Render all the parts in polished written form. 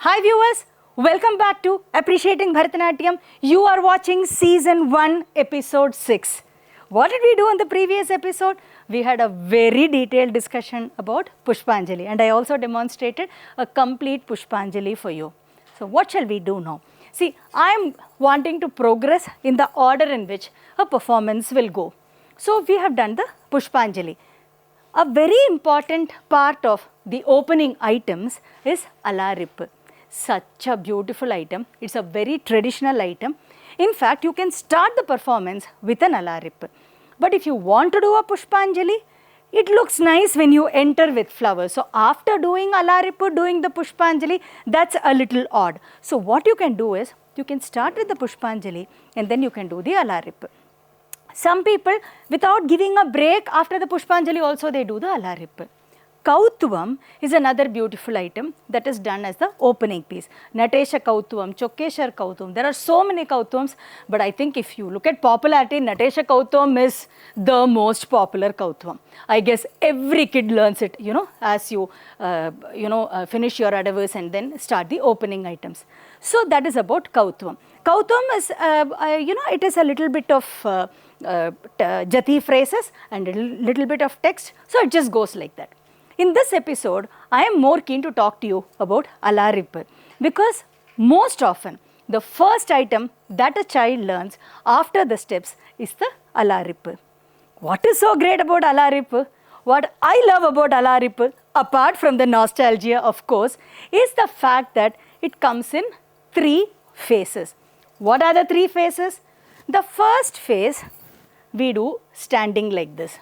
Hi viewers, welcome back to Appreciating Bharatanatyam. You are watching Season 1, Episode 6. What did we do in the previous episode? We had a very detailed discussion about Pushpanjali, and I also demonstrated a complete Pushpanjali for you. So what shall we do now? See, I am wanting to progress in the order in which a performance will go. So we have done the Pushpanjali. A very important part of the opening items is Alarippu. Such a beautiful item. It's a very traditional item. In fact, you can start the performance with an Alarippu. But if you want to do a Pushpanjali, it looks nice when you enter with flowers. So after doing Alarippu, doing the Pushpanjali, that's a little odd. So what you can do is, you can start with the Pushpanjali and then you can do the Alarippu. Some people, without giving a break after the Pushpanjali also, they do the Alarippu. Kavuthuvam is another beautiful item that is done as the opening piece. Natesha Kavuthuvam, Chokkeshwar Kavuthuvam. There are so many Kavuthuvams, but I think if you look at popularity, Natesha Kavuthuvam is the most popular Kavuthuvam. I guess every kid learns it, as you, finish your adavus and then start the opening items. So that is about Kavuthuvam. Kavuthuvam is, it is a little bit of Jati phrases and a little bit of text. So it just goes like that. In this episode, I am more keen to talk to you about Alarippu because most often the first item that a child learns after the steps is the Alarippu. What is so great about Alarippu? What I love about Alarippu, apart from the nostalgia of course, is the fact that it comes in 3 phases. What are the 3 phases? The first phase we do standing like this.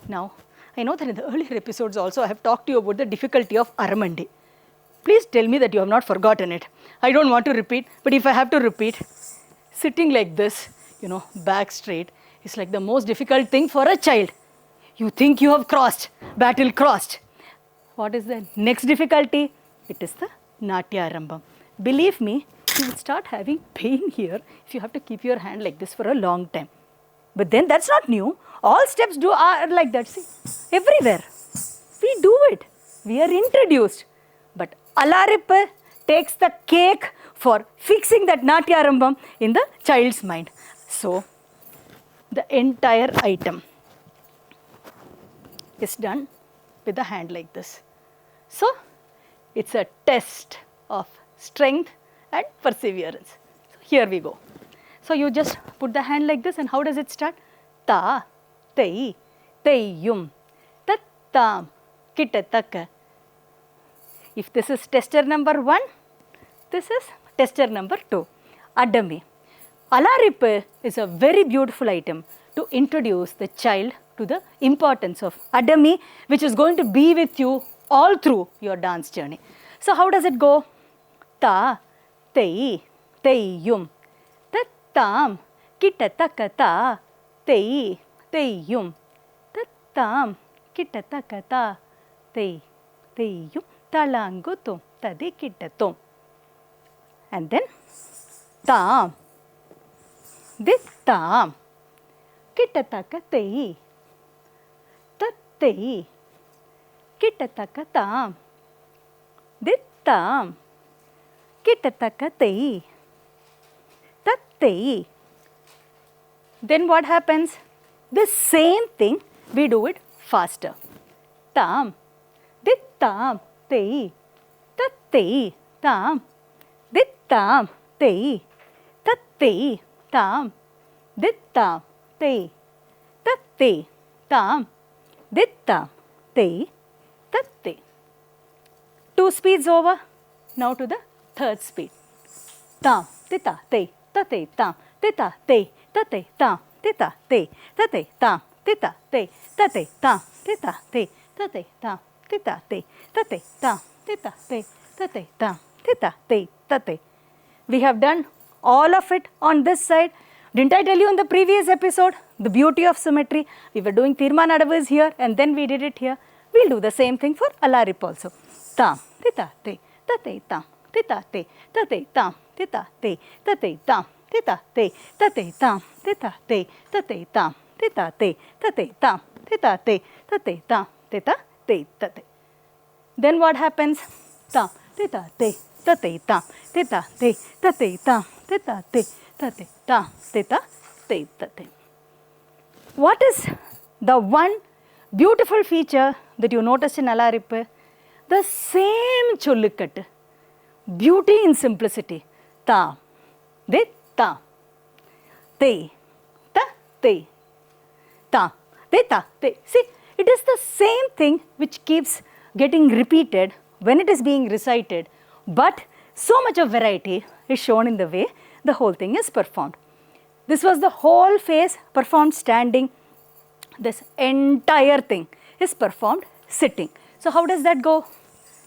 Now, I know that in the earlier episodes also I have talked to you about the difficulty of Aramandi. Please tell me that you have not forgotten it. I don't want to repeat, but if I have to repeat, sitting like this, back straight, is like the most difficult thing for a child. You think you have crossed, battle crossed. What is the next difficulty? It is the natya arambam. Believe me, you will start having pain here if you have to keep your hand like this for a long time. But then that's not new. All steps are like that. See, everywhere. We do it. We are introduced. But Alarippu takes the cake for fixing that natya arambam in the child's mind. So, the entire item is done with the hand like this. So, it's a test of strength and perseverance. So, here we go. So, you just put the hand like this and how does it start? Ta, tei, teiyum, tattam, kittataka. If this is tester number 1, this is tester number 2. Adami. Alarippu is a very beautiful item to introduce the child to the importance of Adami, which is going to be with you all through your dance journey. So, how does it go? Ta, tei, teiyum. Tattam, kittataka, tei, teiyum. Tattam, kittataka, tei, teiyum. Talangutum, tadi kittatum. And then, tam, dittam, kittataka tei, tattei, kittataka tam, dittam, kittataka tei, tattei. Then what happens? The same thing, we do it faster. Tam, dittam, tei, tattei, tam, dittam, tei, tattei, tam, dittam, tei, tattei, tam, dittam, tei, tattei. 2 speeds over. Now to the 3rd speed. Tam, tita, tei, tattei, tam, tita, tei, tattei, tam, tita, tei, tattei, tam, tita, tei, tattei, tam, tita, tei, tattei, tam, tita, tei, tattei, tam, tita, tei, tattei, tam, tita, tei, tattei. We have done all of it on this side. Didn't I tell you in the previous episode the beauty of symmetry? We were doing Tirman adavus here and then we did it here. We'll do the same thing for Alarippu also. Tam, tita, tei, tattei, tam, tita, tei, tattei, tam, tita, tei, tattei, tam, tita, tei, tattei, tam, tita, tei, tattei, tam, tita, tei, tattei, tam, tita, tei, tattei, tam, tita, tei, tattei. Then what happens? Tam, tita, tei, te tam, te ta te, ta te tam, te ta te, ta te tam, te ta te, ta te. What is the one beautiful feature that you noticed in Alarippu? The same chollukattu. Beauty in simplicity. Ta, de, ta, te, ta, te, ta, de, ta, te. See, it is the same thing which keeps getting repeated when it is being recited, but so much of variety is shown in the way the whole thing is performed. This was the whole phase performed standing. This entire thing is performed sitting. So how does that go?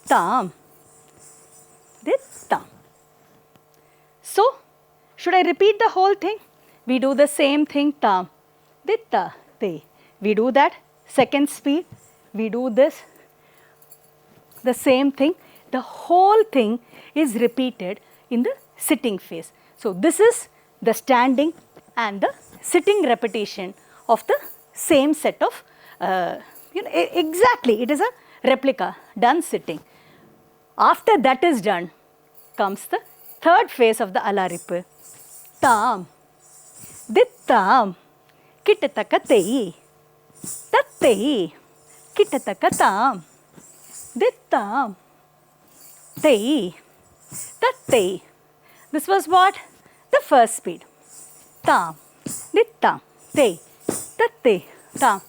Tam, de, tam. So, should I repeat the whole thing? We do the same thing, tam, de, ta, te. We do that second speed. We do this, the same thing. The whole thing is repeated in the sitting phase. So, this is the standing and the sitting repetition of the same set of, exactly, it is a replica done sitting. After that is done, comes the third phase of the Alarippu. Tam, dittam, kittataka tei, tattei, kittataka tam, dittam, tei, tattei. This was what? The first speed. Tam, dittam, tei, tatte, tam,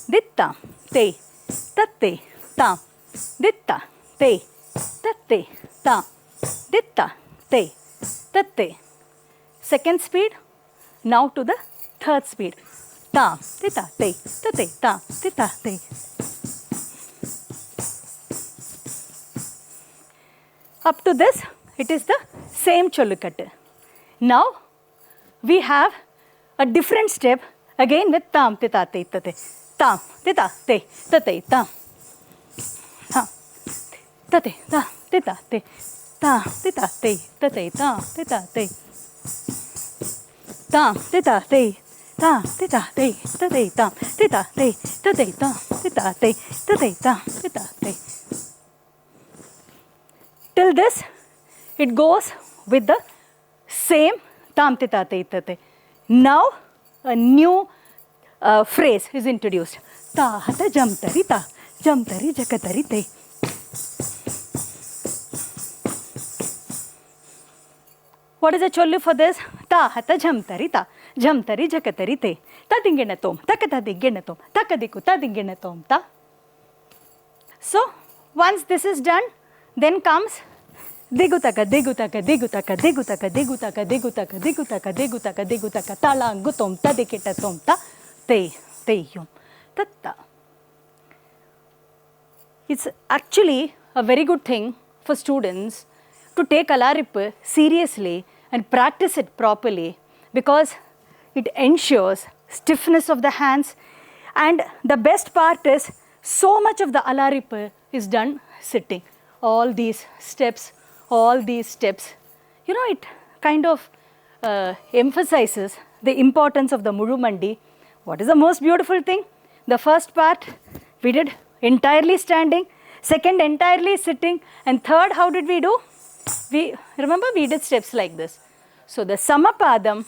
ditta, te, tatte, tam, ditta, te, tatte, tam, ditta, te, tatte. Second speed, now to the third speed. Tam, ditta, te, tatte, tam, ditta, te. Up to this, it is the same chollukattu. Now, we have a different step again with tam, tita, te, tate. Tam, tita, te, tate, tam. Tam, tate, tam, tita, te. Tam, tita, te, tate, tam, tita, te. Tam, tita, te. Tam, tita, te, tate, tam, tita, te, tate, tam, tita, te, tate, tam, tita, te. Till this, it goes with the same tam, tita, te, tate. Now, a new phrase is introduced. Ta, hata, jam, tari, ta, jam, tari, jakatari, te. What is the chollu for this? Ta, hata, jam, tari, ta, jam, tari, jakatari, te. Ta, dingena, tom, takata, dingena, tom, takadiku, ta, dingena, tom, ta. So, once this is done, then comes digutaka, digutaka, digutaka, digutaka, digutaka, digutaka, digutaka, digutaka, digutaka, talangutom, tadikitatom, ta, te, teyum, tatta. It's actually a very good thing for students to take Alarippu seriously and practice it properly, because it ensures stiffness of the hands, and the best part is so much of the Alarippu is done sitting. All these steps, it kind of emphasizes the importance of the Muzhumandi. What is the most beautiful thing? The first part we did entirely standing, second entirely sitting, and third how did we do? We did steps like this. So the Samapadam,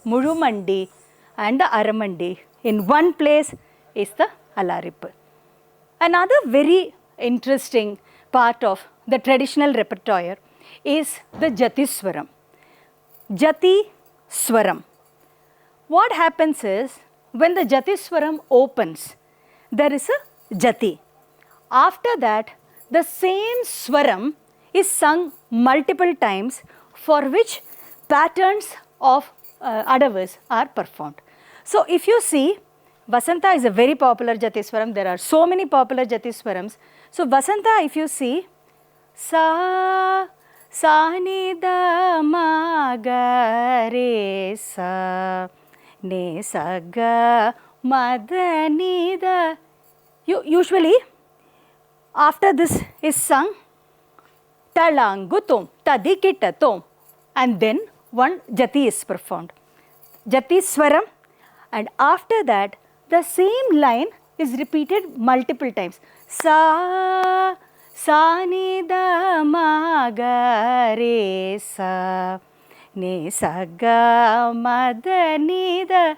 Muzhumandi and the Aramandi in one place is the Alarippu. Another very interesting part of the traditional repertoire is the Jatiswaram. Jatiswaram. What happens is, when the Jatiswaram opens, there is a Jati. After that, the same Swaram is sung multiple times, for which patterns of adavus are performed. So, if you see, Vasanta is a very popular Jatiswaram. There are so many popular Jatiswarams. So, Vasanta, if you see, sa, sa, ni, da, ma, ga, re, sa, ne, sa, ga, ma, da, ni, da. Usually, after this is sung, talangutum, tadikitatum, and then one Jati is performed. Jatiswaram, and after that, the same line is repeated multiple times. Sa, sa ni da ma ga re sa ni sa ga ma da ni da.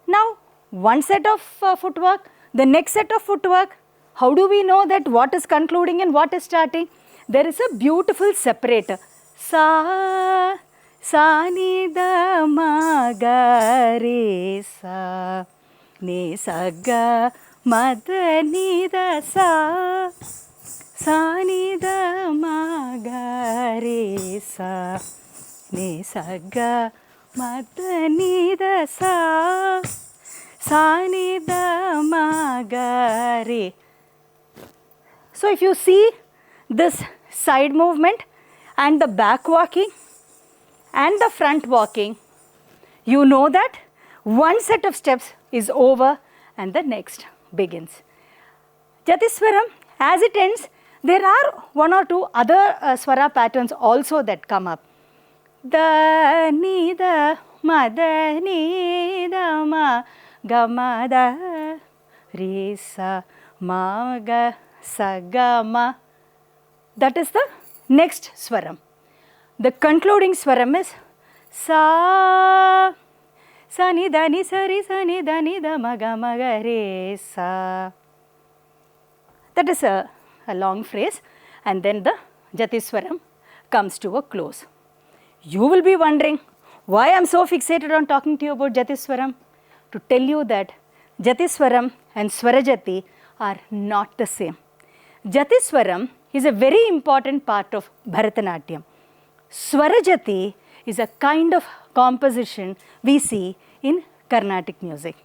Now one set of footwork, the next set of footwork. How do we know that what is concluding and what is starting? There is a beautiful separator. Sa, sa ni da ma ga re sa, ni sa ga ma da ni da sa, sa ni da ma ga re sa, ni sa ga ma da ni da sa, sa ni da ma ga re. So if you see this side movement and the back walking and the front walking, you know that one set of steps is over and the next begins. Jatiswaram, as it ends, there are one or two other swara patterns also that come up. Da ni da ma da ni da ma ga ma da re sa ma ga sa ga ma. That is the next swaram. The concluding swaram is sa, sa ni da ni sa re sa ni da ni da ma ga re sa. That is a long phrase, and then the Jatiswaram comes to a close. You will be wondering why I am so fixated on talking to you about Jatiswaram. To tell you that Jatiswaram and Swarajati are not the same. Jatiswaram is a very important part of Bharatanatyam. Swarajati is a kind of composition we see in Carnatic music.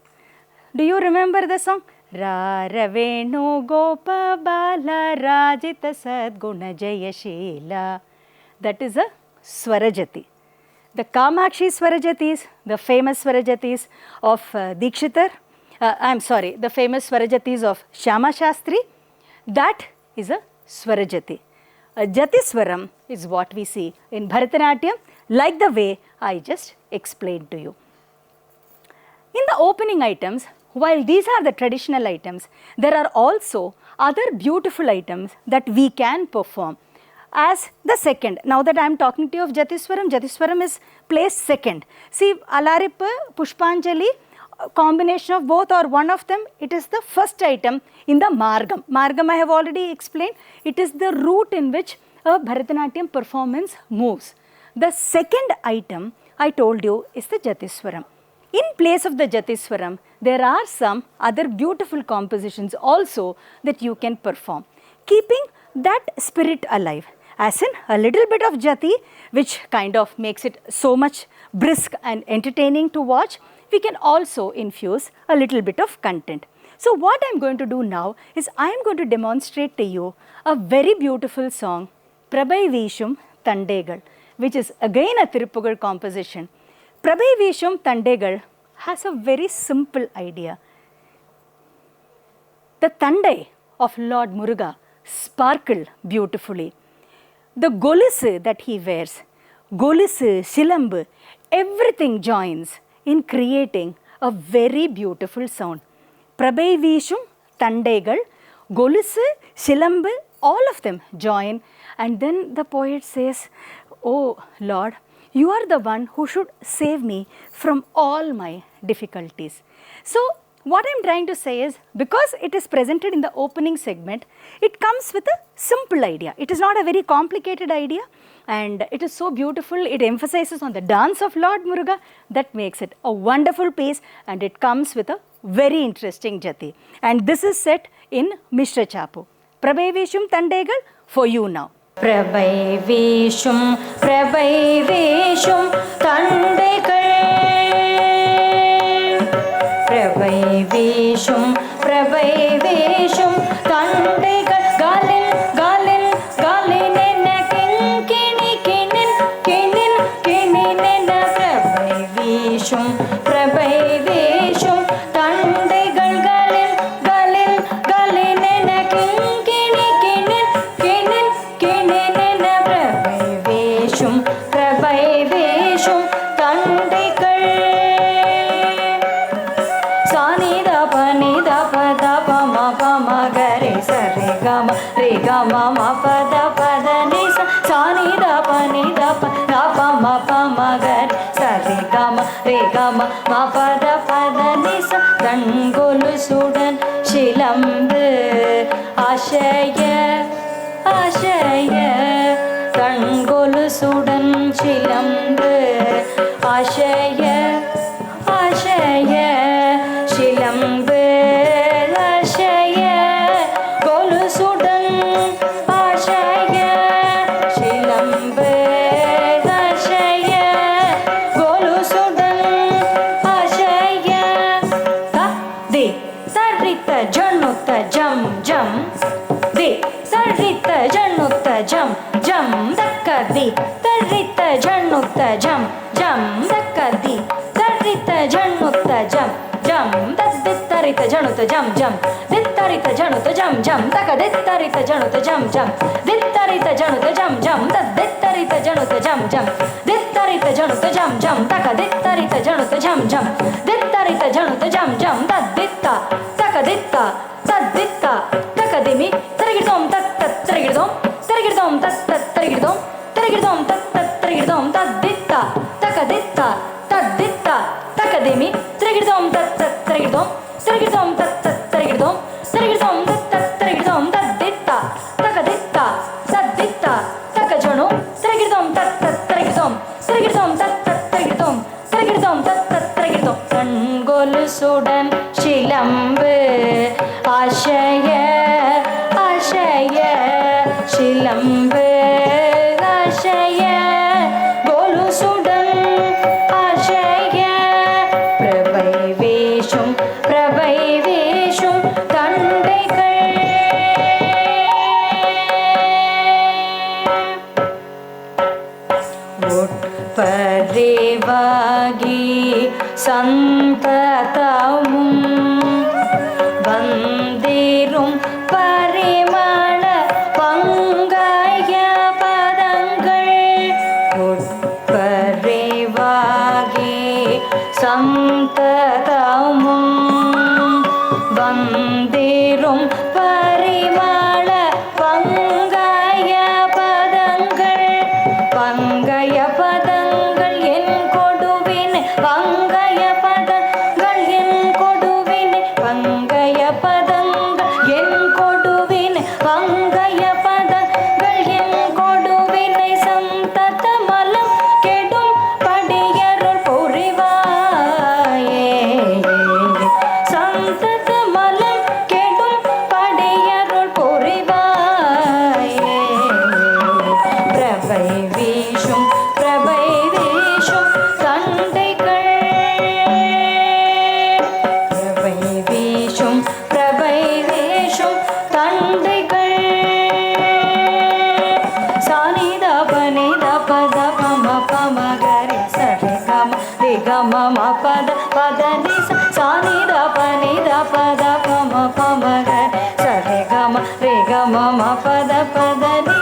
Do you remember the song? Ra Ravenu Gopa Bala Rajita Sadguna Jayashila. That is a Swarajati. The Kamakshi Swarajatis, the famous Swarajatis of Dikshitar, the famous Swarajatis of Shyama Shastri, that is a Swarajati. A Jatiswaram is what we see in Bharatanatyam, like the way I just explained to you. In the opening items, while these are the traditional items, there are also other beautiful items that we can perform as the second. Now that I am talking to you of Jatiswaram, Jatiswaram is placed second. See, Alarippu, Pushpanjali, combination of both or one of them, it is the first item in the Margam. Margam I have already explained. It is the route in which a Bharatanatyam performance moves. The second item I told you is the Jatiswaram. In place of the Jatiswaram, there are some other beautiful compositions also that you can perform, keeping that spirit alive. As in a little bit of Jati, which kind of makes it so much brisk and entertaining to watch, we can also infuse a little bit of content. So what I am going to do now is I am going to demonstrate to you a very beautiful song, Prabai Veeshum Thandaigal, which is again a Thiruppugazh composition. Prabai Veeshum Thandaigal has a very simple idea. The Thandai of Lord Muruga sparkle beautifully. The golusu that he wears, golusu, shilambu, everything joins in creating a very beautiful sound. Prabai Veeshum Thandaigal, golusu, shilambu, all of them join, and then the poet says, "Oh Lord, you are the one who should save me from all my difficulties." So what I am trying to say is, because it is presented in the opening segment, it comes with a simple idea. It is not a very complicated idea, and it is so beautiful. It emphasizes on the dance of Lord Muruga. That makes it a wonderful piece, and it comes with a very interesting Jati. And this is set in Mishra Chapu. Prabai Veeshum Thandaigal for you now. Prabai Veeshum Thandaigal. Prabai Veeshum Thandaigal. Galin enna kinin enna. Prabai Veeshum Thandaigal. Galin enna kinin enna. Prabai Veeshum Thandaigal. Sani da pa ni da pa ma ga re sa re gama re gama ma pa da pa da ni sa sa ni da pa da pa ma ga re sa re gama ma pa da ni sa தங்கொலு சுடன் சிலம்பு ஆசைய ஆசைய தங்கொலு சுடன் சிலம்பு ஆசைய ஆசைய சிலம்பு ஆசைய கொலு சுடன் ஆசைய சிலம்பு ஆசைய கொலு சுடன் ஆசைய தி சரித்த ஜனுத்த ஜம் ஜம் தி சரித்த ஜனுத்த ஜம் ஜம் தக்கதி தரித்த ஜனுத்த ஜம் ஜம் தக்கதி தரித்த ஜனுத்த ஜம் ஜம் தரித்த ஜனுத்த ஜம் ஜம் தித்தரித்த ஜனுத்த ஜம் ஜம் தக தித்தரித்த ஜனுத்த ஜம் ஜம் தித்தரித்த ஜனுத்த ஜம் ஜம் தித்தரித்த ஜனுத்த ஜம் ஜம் தித்தரித்த ஜனுத்த ஜம் ஜம் தக தித்தரித்த ஜனுத்த ஜம் ஜம் தித்தரித்த ஜனுத்த ஜம் ஜம் தத்தித்த தக தித்த தத்தித்த தகதிமி தரகிர்தோம் தத்த தரகிர்தோம் தரகிர்தோம் தத்த தரகிர்தோம் தரகிர்தோம் தத்த தரகிர்தோம் தத்தித்த தகதித்த தத்தித்த தகதிமி தரகிர்தோம் தத்த தரகிர்தோம் தரகிர்தோம் தத்த தரகிர்தோம் தரகிர்தோம் தத்த தரகிர்தோம் தத்தித்த தகதித்த தத்தித்த தகஜனு தரகிர்தோம் தத்த தரகிர்தோம் தரகிர்தோம் தத்த தரகிர்தோம் தரகிர்தோம் தத்த தரகிர்தோம் கண்கொலு சுடன் சிலம்பு ஆசைய ஆசைய சிலம்பு ஆசைய கொலு சுடன் ஆசைய பிரபை வேஷம் தண்டைகள் உட்பறிவாகி சந்ததமும் வந்திரும் பரிமள பங்காய பதங்கள் உட்பறிவாகி சந்ததமும் வந்திரும் பரிமள பங்காய பதங்கள் பங்காய பதங்கள் என் கொடுவின் பங்காய பதங்கள் என் கொடுவின் பங்காய பதங்கள் என் கொடுவின் பங்காய பதங்கள் என் கொடுவினை சந்தத மலம் கெடும் படியருள் புரிவாயே சந்தத மலம் கெடும் படியருள் புரிவாயே பிரபை வீஷும் தண்டைகள் பிரபை வீஷும் தண்டைகள் சானித பனித பத பம பம கரி சரி கம ரி கம ம பத பத நி சானித பனித பத பம பம கரி சரி கம ரி கம ம பத பத நி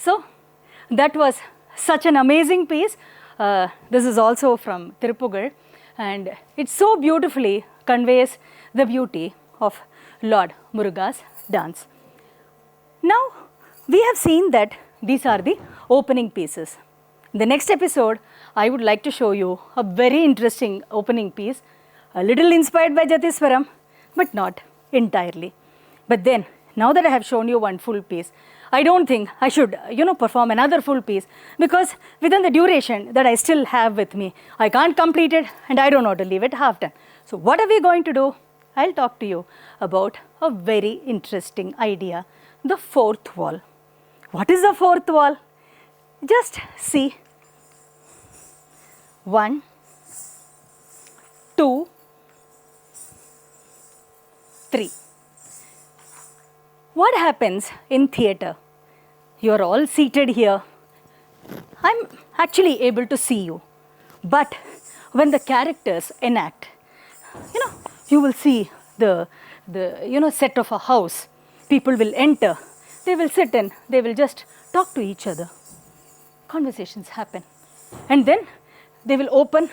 So that was such an amazing piece. This is also from Thiruppugazh, and it so beautifully conveys the beauty of Lord Muruga's dance. Now we have seen that these are the opening pieces. In the next episode, I would like to show you a very interesting opening piece, a little inspired by Jatiswaram, but not entirely. But then, now that I have shown you one full piece, I don't think I should, perform another full piece, because within the duration that I still have with me, I can't complete it and I don't know to leave it half done. So what are we going to do? I'll talk to you about a very interesting idea, the fourth wall. What is the fourth wall? Just see. 1, 2, 3. What happens in theatre? You are all seated here. I'm actually able to see you. But when the characters enact, you will see the set of a house. People will enter. They will sit and they will just talk to each other. Conversations happen. And then they will open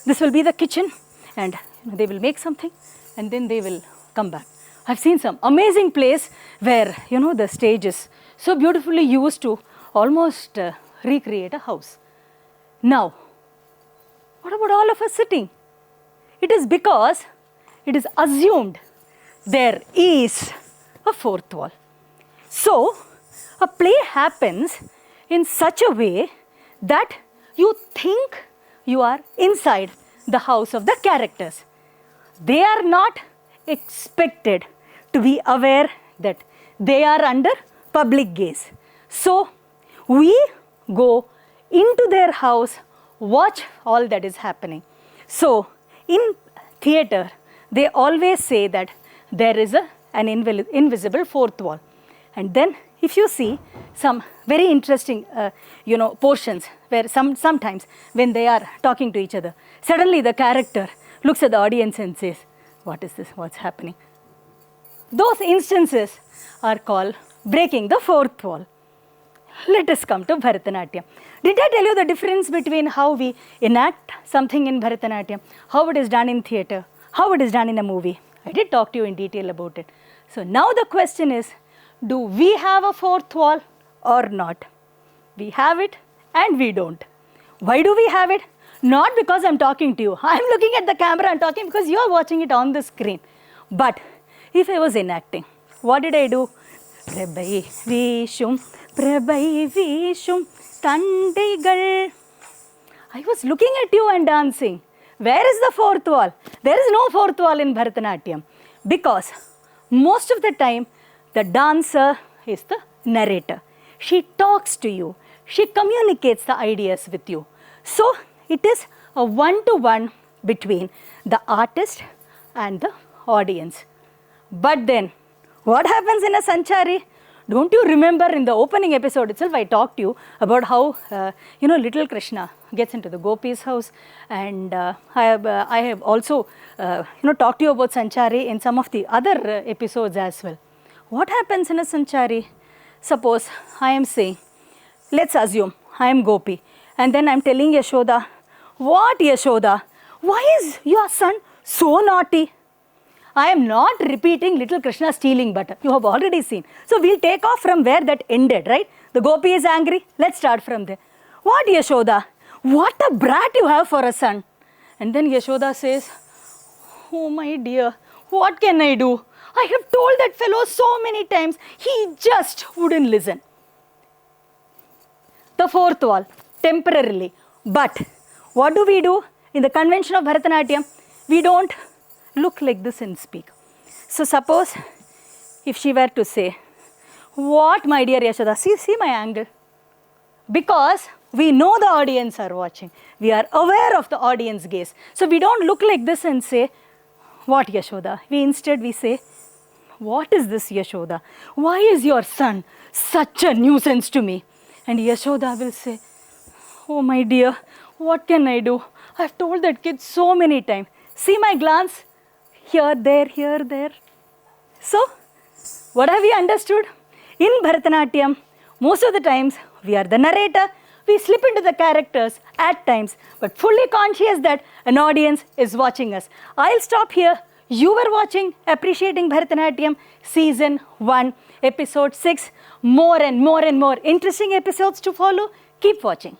this will be the kitchen, and they will make something, and then they will come back. I've seen some amazing place where, the stage is so beautifully used to almost recreate a house. Now, what about all of us sitting? It is because it is assumed there is a fourth wall. So, a play happens in such a way that you think you are inside the house of the characters. They are not expected to be aware that they are under public gaze. So, we go into their house, watch all that is happening. So, in theatre, they always say that there is an invisible fourth wall. And then if you see some very interesting, portions where sometimes when they are talking to each other, suddenly the character looks at the audience and says, what is this? What's happening? Those instances are called breaking the fourth wall. Let us come to Bharatanatyam. Did I tell you the difference between how we enact something in Bharatanatyam, how it is done in theatre, how it is done in a movie? I did talk to you in detail about it. So now the question is, do we have a fourth wall or not? We have it and we don't. Why do we have it? Not because I'm talking to you. I'm looking at the camera and talking because you're watching it on the screen. But if I was enacting, what did I do? Prabai Veeshum Thandaigal. I was looking at you and dancing. Where is the fourth wall? There is no fourth wall in Bharatanatyam because most of the time the dancer is the narrator. She talks to you. She communicates the ideas with you. So it is a one-to-one between the artist and the audience. But then, what happens in a Sanchari? Don't you remember in the opening episode itself, I talked to you about how, little Krishna gets into the Gopi's house, and I have also, talked to you about Sanchari in some of the other episodes as well. What happens in a Sanchari? Suppose I am saying, let's assume I am Gopi, and then I am telling Yashoda, what Yashoda? Why is your son so naughty? I am not repeating little Krishna stealing butter. You have already seen. So we'll take off from where that ended, right? The Gopi is angry. Let's start from there. What Yashoda? What a brat you have for a son. And then Yashoda says, oh my dear, what can I do? I have told that fellow so many times. He just wouldn't listen. The fourth wall, temporarily. But what do we do? In the convention of Bharatanatyam, we don't look like this and speak. So suppose if she were to say, what my dear Yashoda, see my angle. Because we know the audience are watching. We are aware of the audience gaze. So we don't look like this and say, what Yashoda? Instead we say, what is this Yashoda? Why is your son such a nuisance to me? And Yashoda will say, oh my dear, what can I do? I've told that kid so many times. See my glance? Here, there. So, what have we understood? In Bharatanatyam, most of the times, we are the narrator. We slip into the characters at times, but fully conscious that an audience is watching us. I'll stop here. You were watching Appreciating Bharatanatyam Season 1, Episode 6. More and more interesting episodes to follow. Keep watching.